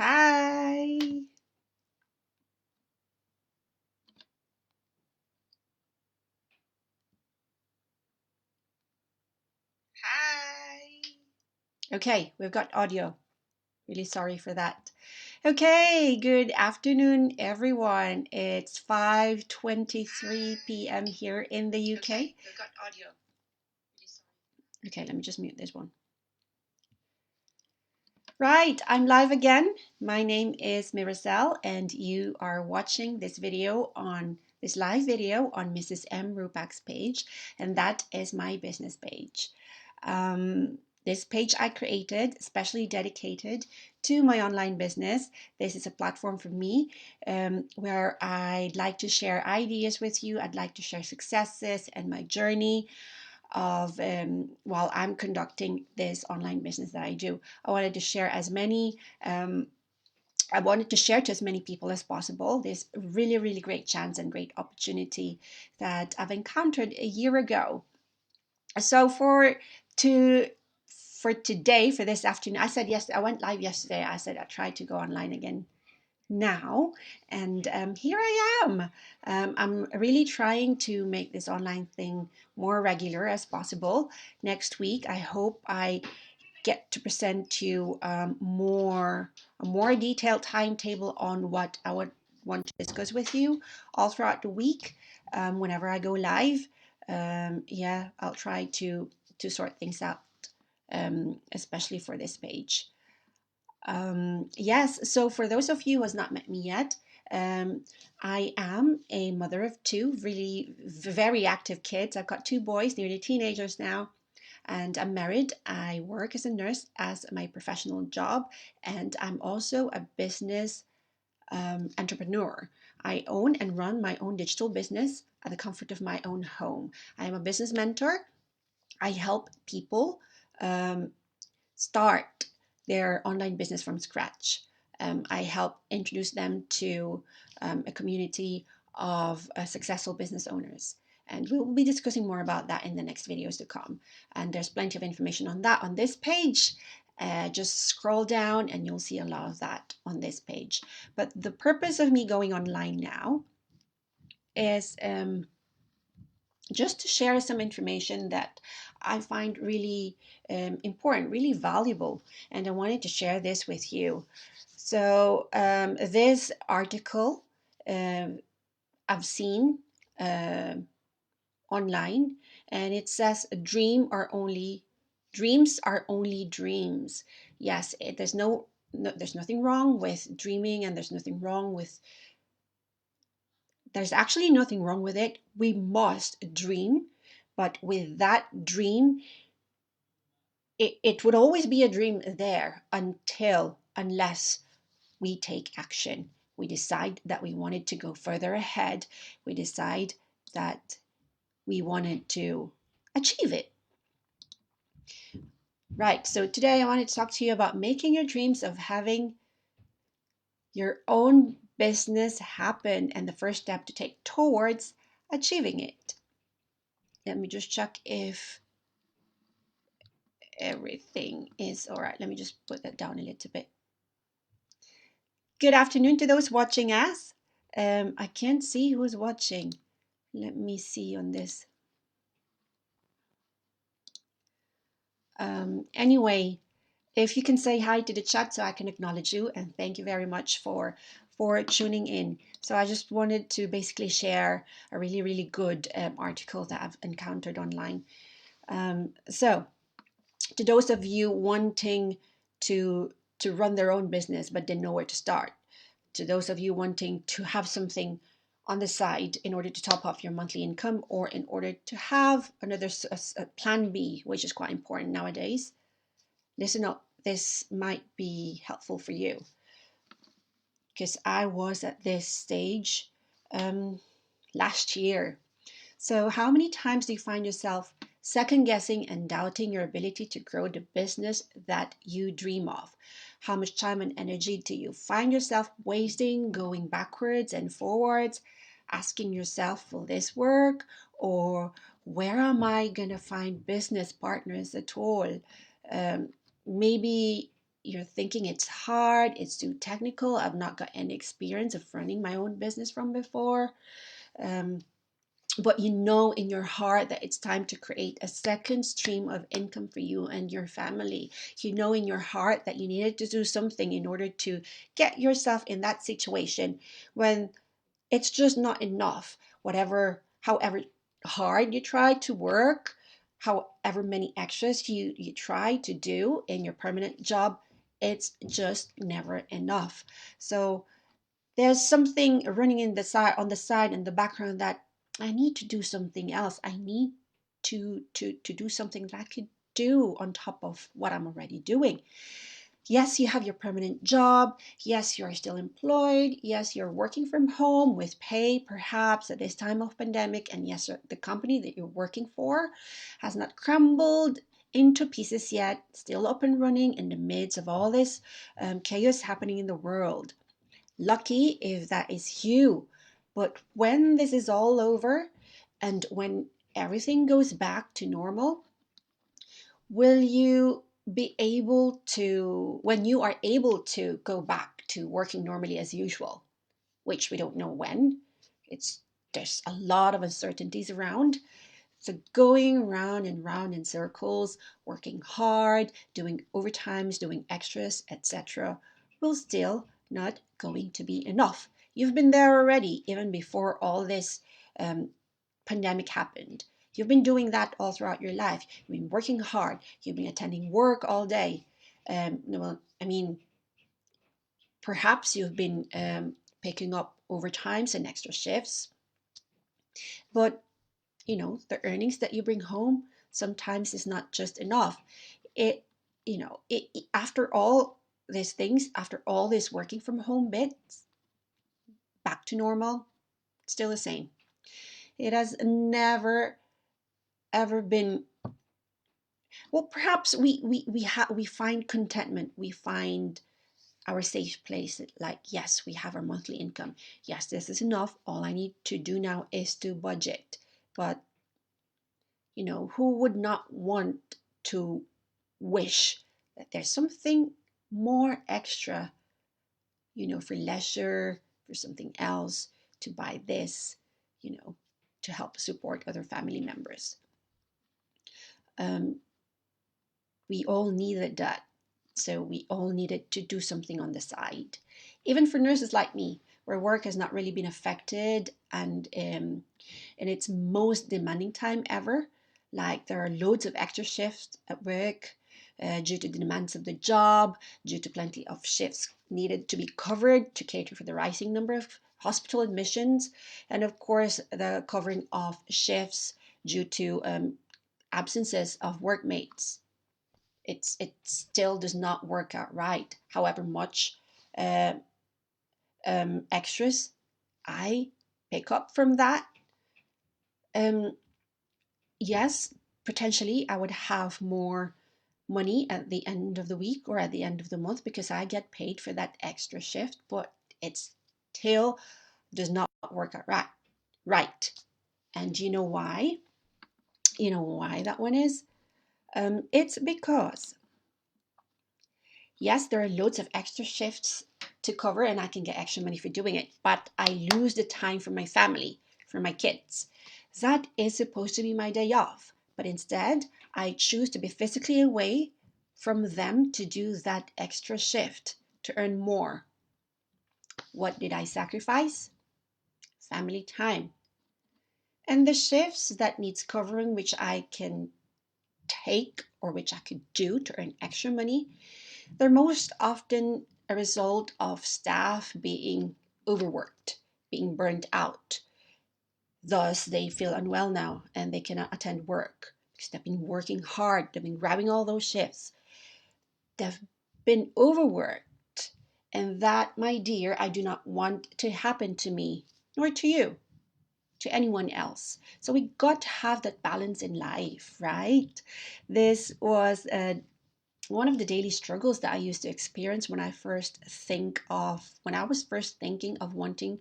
Hi. Hi. Okay, we've got audio. Really sorry for that. Okay, good afternoon, everyone. It's 5:23 p.m. here in the UK. Okay, we've got audio. Really sorry. Okay, let me just mute this one. Right, I'm live again. My name is Miracel, and you are watching this live video on Mrs. M. Rupak's page, and that is my business page. This page I created especially dedicated to my online business. This is a platform for me where I'd like to share ideas with you. I'd like to share successes and my journey of while I'm conducting this online business that I do. I wanted to share I wanted to share to as many people as possible this really, really great chance and great opportunity that I've encountered a year ago. So to for today, for this afternoon, I said yes. I went live yesterday. I said I tried to go online again now, and here I am. I'm really trying to make this online thing more regular as possible. Next week, I hope I get to present to you a more detailed timetable on what I would want to discuss with you all throughout the week. Whenever I go live, yeah, I'll try to sort things out, especially for this page. Yes, so for those of you who has not met me yet, I am a mother of two really very active kids. I've got two boys, nearly teenagers now, and I'm married. I work as a nurse as my professional job, and I'm also a business entrepreneur. I own and run my own digital business at the comfort of my own home. I am a business mentor. I help people start their online business from scratch. I help introduce them to a community of successful business owners. And we'll be discussing more about that in the next videos to come. And there's plenty of information on that on this page. Just scroll down and you'll see a lot of that on this page. But the purpose of me going online now is just to share some information that I find really important, really valuable, and I wanted to share this with you. So this article I've seen online, and it says dreams are only dreams. Yes, there's nothing wrong with dreaming, and there's actually nothing wrong with it. We must dream, but with that dream, it would always be a dream there unless we take action. We decide that we wanted to go further ahead. We decide that we wanted to achieve it. Right, so today I wanted to talk to you about making your dreams of having your own business happen and the first step to take towards achieving it. Let me just check if everything is all right. Let me just put that down a little bit. Good afternoon to those watching us. I can't see who's watching. Let me see on this. Anyway, if you can say hi to the chat so I can acknowledge you, and thank you very much for tuning in. So I just wanted to basically share a really, really good article that I've encountered online. So to those of you wanting to run their own business but didn't know where to start, to those of you wanting to have something on the side in order to top off your monthly income, or in order to have another a plan B, which is quite important nowadays, listen up. This might be helpful for you, because I was at this stage last year. So how many times do you find yourself second guessing and doubting your ability to grow the business that you dream of? How much time and energy do you find yourself wasting going backwards and forwards, asking yourself, will this work? Or where am I going to find business partners at all? Maybe you're thinking it's hard, it's too technical, I've not got any experience of running my own business from before. Um, but you know in your heart that it's time to create a second stream of income for you and your family. You know in your heart that you needed to do something in order to get yourself in that situation when it's just not enough. Whatever, however hard you try to work, however many extras you try to do in your permanent job, it's just never enough. So there's something running in the side on the side in the background that I need to do something else. I need to do something that I could do on top of what I'm already doing. Yes, you have your permanent job. Yes, you are still employed. Yes, you're working from home with pay perhaps at this time of pandemic. And yes, the company that you're working for has not crumbled into pieces yet, still up and running in the midst of all this chaos happening in the world. Lucky if that is you. But when this is all over and when everything goes back to normal, will you be able to, when you are able to go back to working normally as usual, which we don't know when, it's there's a lot of uncertainties around. So going round and round in circles, working hard, doing overtimes, doing extras, etc., will still not going to be enough. You've been there already, even before all this um, pandemic happened. You've been doing that all throughout your life. You've been working hard. You've been attending work all day. Well, I mean, perhaps you've been picking up overtimes and extra shifts, but the earnings that you bring home sometimes is not just enough. It, after all these things, after all this working from home bits, back to normal, still the same. It has never ever been. Well, perhaps we find contentment. We find our safe place. Like, yes, we have our monthly income. Yes, this is enough. All I need to do now is to budget. But who would not want to wish that there's something more extra, for leisure, for something else, to buy this, to help support other family members. Um, we all needed that. So we all needed to do something on the side. Even for nurses like me, where work has not really been affected and in its most demanding time ever, like there are loads of extra shifts at work due to the demands of the job, due to plenty of shifts needed to be covered to cater for the rising number of hospital admissions, and of course the covering of shifts due to absences of workmates. It still does not work out right. However much uh, extras I pick up from that, um, yes, potentially I would have more money at the end of the week or at the end of the month because I get paid for that extra shift, but it still does not work out right. Right. And you know why? You know why that one is? It's because yes, there are loads of extra shifts to cover and I can get extra money for doing it, but I lose the time for my family, for my kids. That is supposed to be my day off, but instead I choose to be physically away from them to do that extra shift to earn more. What did I sacrifice? Family time. And the shifts that needs covering, which I can take or which I could do to earn extra money, they're most often a result of staff being overworked, being burnt out. Thus, they feel unwell now and they cannot attend work because they've been working hard, they've been grabbing all those shifts, they've been overworked. And that, my dear, I do not want to happen to me, nor to you, to anyone else. So we got to have that balance in life, right? This was one of the daily struggles that I used to experience when I was first thinking of wanting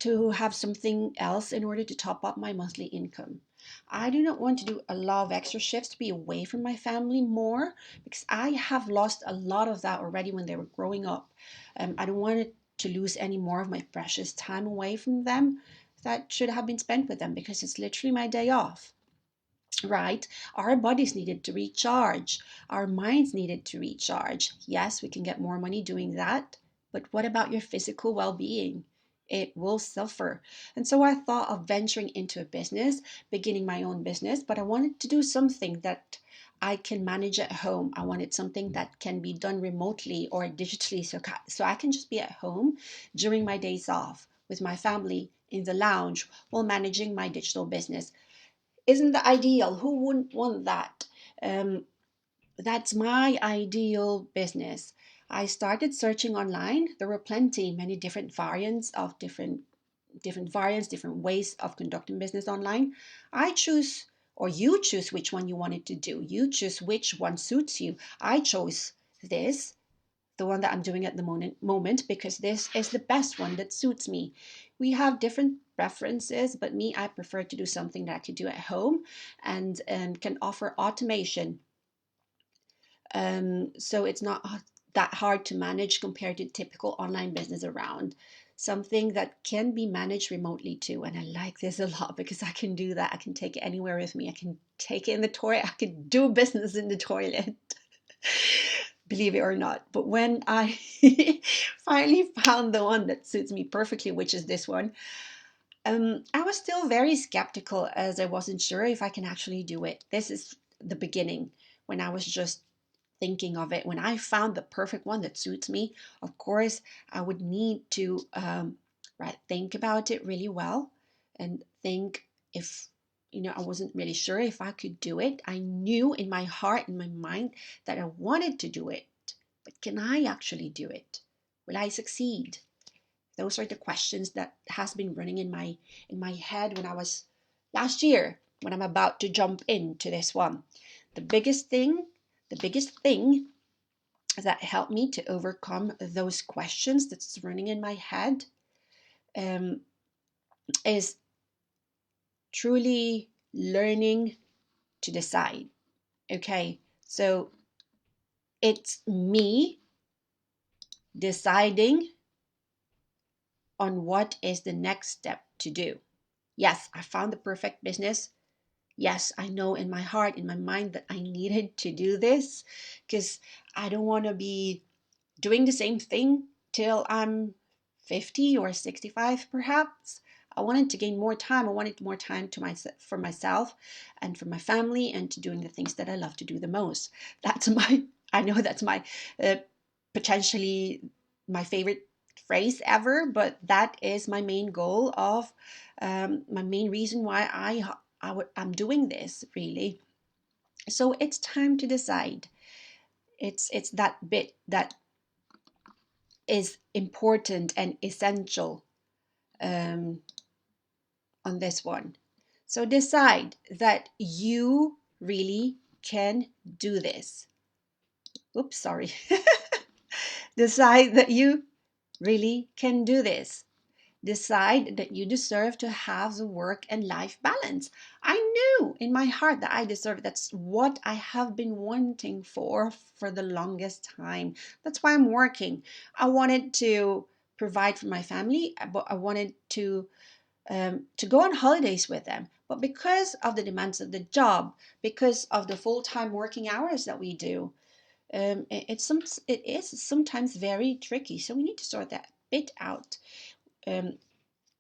to have something else in order to top up my monthly income. I do not want to do a lot of extra shifts to be away from my family more, because I have lost a lot of that already when they were growing up. I don't want to lose any more of my precious time away from them that should have been spent with them, because it's literally my day off, right? Our bodies needed to recharge, our minds needed to recharge. Yes, we can get more money doing that, but what about your physical well-being? It will suffer. And so I thought of venturing into a business, beginning my own business, but I wanted to do something that I can manage at home. I wanted something that can be done remotely or digitally, so I can just be at home during my days off with my family in the lounge while managing my digital business. Isn't that ideal? Who wouldn't want that? Um, that's my ideal business. I started searching online. There were plenty, many different variants of different variants, different ways of conducting business online. I choose, or you choose which one you wanted to do. You choose which one suits you. I chose this, the one that I'm doing at the moment, because this is the best one that suits me. We have different preferences, but me, I prefer to do something that I can do at home and can offer automation. So it's not that hard to manage compared to typical online business around. Something that can be managed remotely too. And I like this a lot because I can do that. I can take it anywhere with me. I can take it in the toilet. I can do business in the toilet. Believe it or not. But when I finally found the one that suits me perfectly, which is this one, I was still very skeptical as I wasn't sure if I can actually do it. This is the beginning when I was just thinking of it. When I found the perfect one that suits me, of course, I would need to right, think about it really well and think if, I wasn't really sure if I could do it. I knew in my heart, in my mind, that I wanted to do it. But can I actually do it? Will I succeed? Those are the questions that has been running in my head when I was last year, when I'm about to jump into this one. The biggest thing, the biggest thing that helped me to overcome those questions that's running in my head um, is truly learning to decide. Okay, so it's me deciding on what is the next step to do. Yes, I found the perfect business. Yes, I know in my heart, in my mind, that I needed to do this because I don't want to be doing the same thing till I'm 50 or 65, perhaps. I wanted to gain more time. I wanted more time to for myself and for my family and to doing the things that I love to do the most. That's my, I know that's my uh, potentially my favorite phrase ever, but that is my main goal of my main reason why I'm doing this really. So it's time to decide. It's that bit that is important and essential um, on this one. So decide that you really can do this. Oops, sorry. Decide that you really can do this. Decide that you deserve to have the work and life balance. I knew in my heart that I deserve. That's what I have been wanting for the longest time. That's why I'm working. I wanted to provide for my family, but I wanted to go on holidays with them. But because of the demands of the job, because of the full-time working hours that we do, it is sometimes very tricky. So we need to sort that bit out. Um,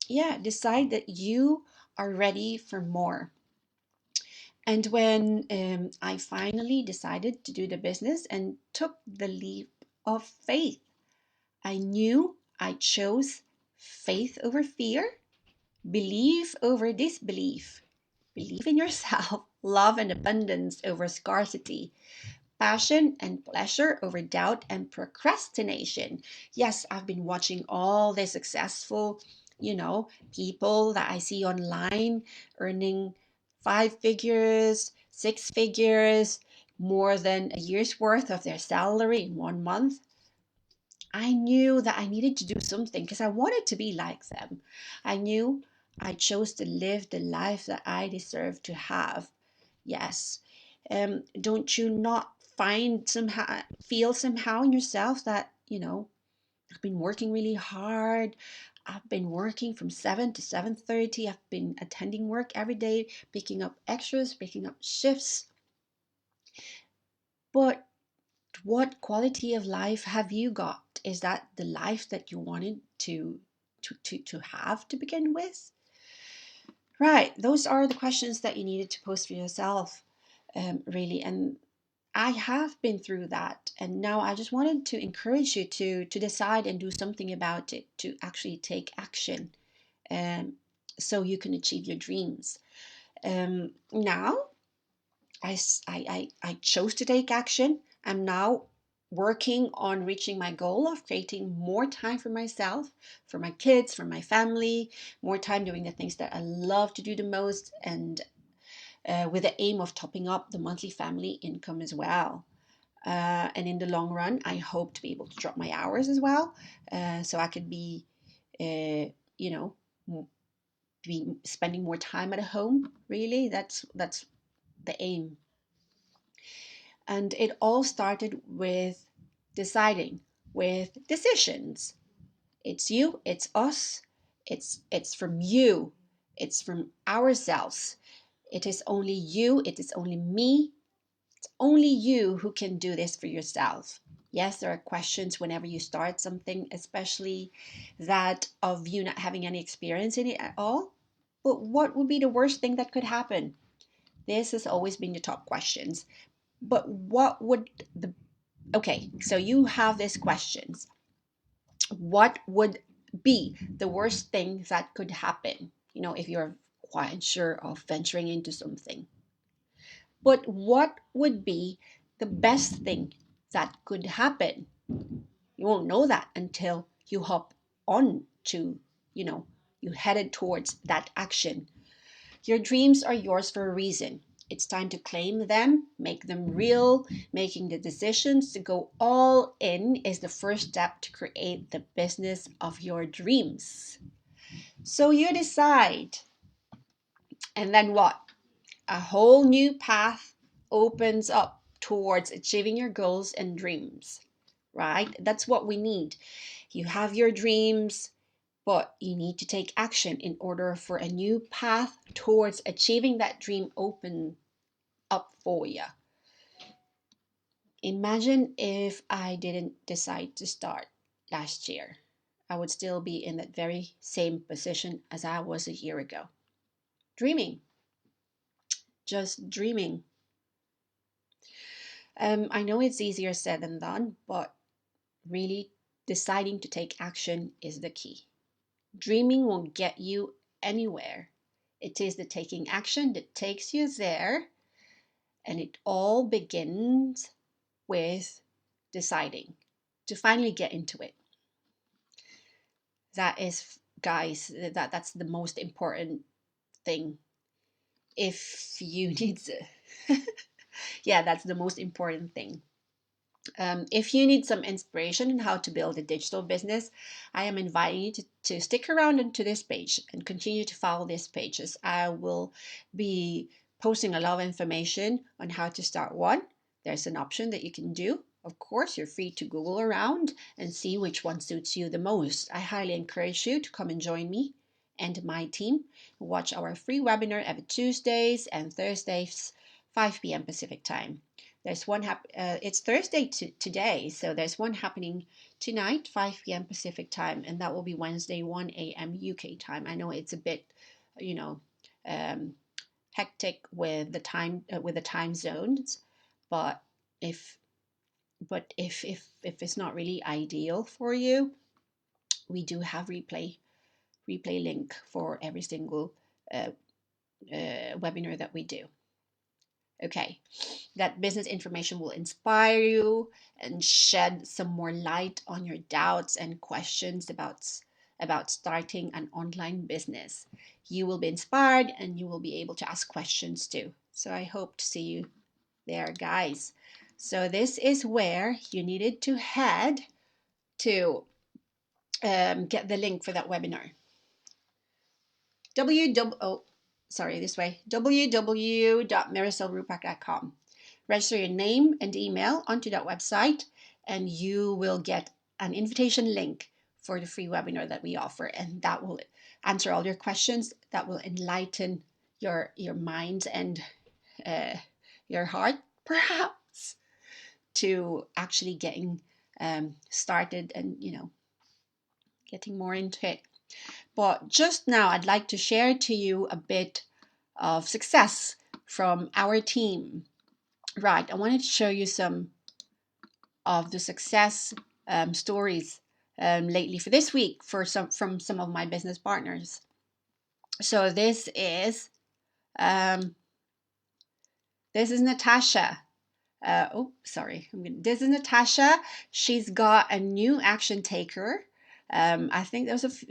yeah, decide that you are ready for more. And when I finally decided to do the business and took the leap of faith, I knew I chose faith over fear, belief over disbelief, believe in yourself, love and abundance over scarcity, passion and pleasure over doubt and procrastination. Yes, I've been watching all the successful, people that I see online earning 5 figures, 6 figures, more than a year's worth of their salary in 1 month. I knew that I needed to do something because I wanted to be like them. I knew I chose to live the life that I deserve to have. Yes. Don't you not feel somehow in yourself that, I've been working really hard. I've been working from 7 to 7:30. I've been attending work every day, picking up extras, picking up shifts. But what quality of life have you got? Is that the life that you wanted to have to begin with? Right, those are the questions that you needed to pose for yourself, really. And I have been through that, and now I just wanted to encourage you to decide and do something about it, to actually take action, um, so you can achieve your dreams. Now I chose to take action. I'm now working on reaching my goal of creating more time for myself, for my kids, for my family, more time doing the things that I love to do the most, and with the aim of topping up the monthly family income as well. And in the long run, I hope to be able to drop my hours as well, so I could be, you know, be spending more time at home. Really, that's the aim. And it all started with deciding, with decisions. It's you, it's us, it's from you, it's from ourselves. It is only you, it is only me, it's only you who can do this for yourself. Yes, there are questions whenever you start something, especially that of you not having any experience in it at all. But what would be the worst thing that could happen? This has always been the top questions. But what would the okay, so you have these questions. What would be the worst thing that could happen, if you're quite unsure of venturing into something? But what would be the best thing that could happen? You won't know that until you hop on to, you headed towards that action. Your dreams are yours for a reason. It's time to claim them, make them real. Making the decisions to go all in is the first step to create the business of your dreams. So you decide, and then what? A whole new path opens up towards achieving your goals and dreams, right? That's what we need. You have your dreams, but you need to take action in order for a new path towards achieving that dream open up for you. Imagine if I didn't decide to start last year. I would still be in that very same position as I was a year ago. Dreaming, just dreaming. I know it's easier said than done, but really deciding to take action is the key. Dreaming won't get you anywhere. It is the taking action that takes you there, and it all begins with deciding to finally get into it. That is, guys, that's the most important thing. If you need to, yeah, that's the most important thing. If you need some inspiration on how to build a digital business, I am inviting you to stick around into this page and continue to follow these pages. I will be posting a lot of information on how to start one. There's an option that you can do. Of course, you're free to Google around and see which one suits you the most. I highly encourage you to come and join me and my team. Watch our free webinar every Tuesdays and Thursdays, 5 p.m. Pacific time. There's one it's Thursday today, so there's one happening tonight, 5 p.m. Pacific time, and that will be Wednesday, 1 a.m. UK time. I know it's a bit, you know, um, hectic with the time zones, but if if it's not really ideal for you, we do have replay link for every single uh, webinar that we do. Okay, that business information will inspire you and shed some more light on your doubts and questions about starting an online business. You will be inspired and you will be able to ask questions too. So I hope to see you there, guys. So this is where you needed to head to get the link for that webinar. www.miricelrupak.com. Register your name and email onto that website, and you will get an invitation link for the free webinar that we offer, and that will answer all your questions. That will enlighten your mind and your heart, perhaps, to actually getting started and getting more into it. But just now, I'd like to share to you a bit of success from our team. Right, I wanted to show you some of the success stories lately for this week from some of my business partners. So this is Natasha. This is Natasha. She's got a new action taker. I think there was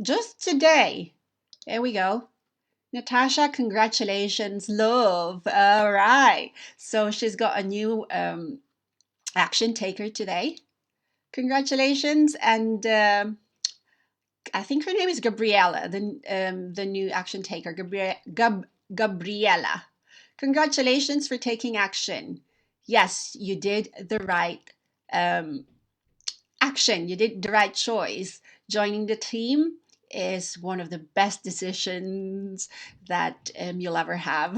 just today. There we go. Natasha, congratulations, love. All right. So she's got a new action taker today. Congratulations. And I think her name is Gabriella, the new action taker, Gabriella. Congratulations for taking action. Yes, you did the right action. You did the right choice. Joining the team is one of the best decisions that you'll ever have.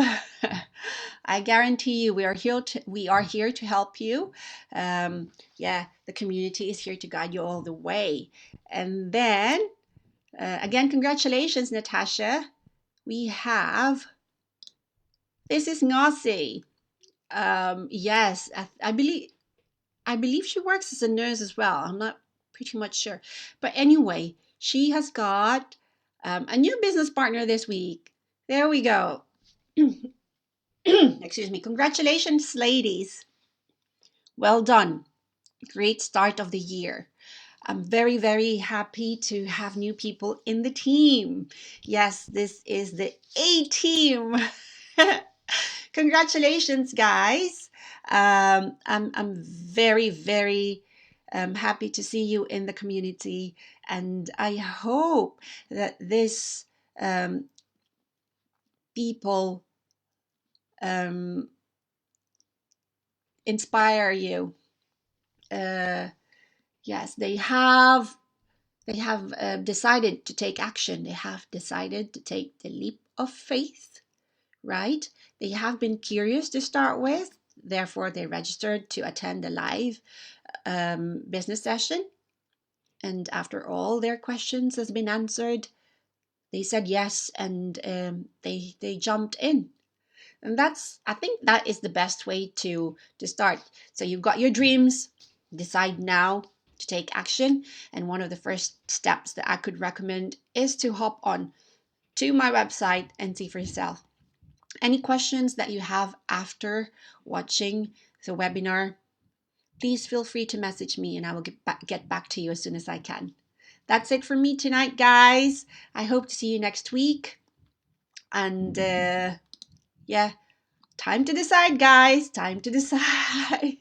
I guarantee you, we are here to help you. The community is here to guide you all the way. And then, again, congratulations, Natasha. We have, this is Ngasi. Yes, I believe she works as a nurse as well. I'm not pretty much sure. But anyway, she has got a new business partner this week. There we go. Excuse me. Congratulations, ladies. Well done. Great start of the year. I'm very, very happy to have new people in the team. Yes, this is the A team. Congratulations, guys. I'm very, very happy to see you in the community, and I hope that this people inspire you. Yes, they have decided to take action. They have decided to take the leap of faith, right? They have been curious to start with. Therefore, they registered to attend a live business session. And after all their questions has been answered, they said yes, and they jumped in. And I think that is the best way to start. So you've got your dreams, decide now to take action. And one of the first steps that I could recommend is to hop on to my website and see for yourself. Any questions that you have after watching the webinar, please feel free to message me and I will get back to you as soon as I can. That's it for me tonight, guys. I hope to see you next week. And time to decide, guys. Time to decide.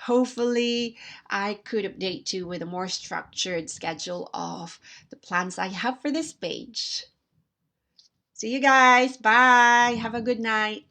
Hopefully, I could update you with a more structured schedule of the plans I have for this page. See you guys. Bye. Have a good night.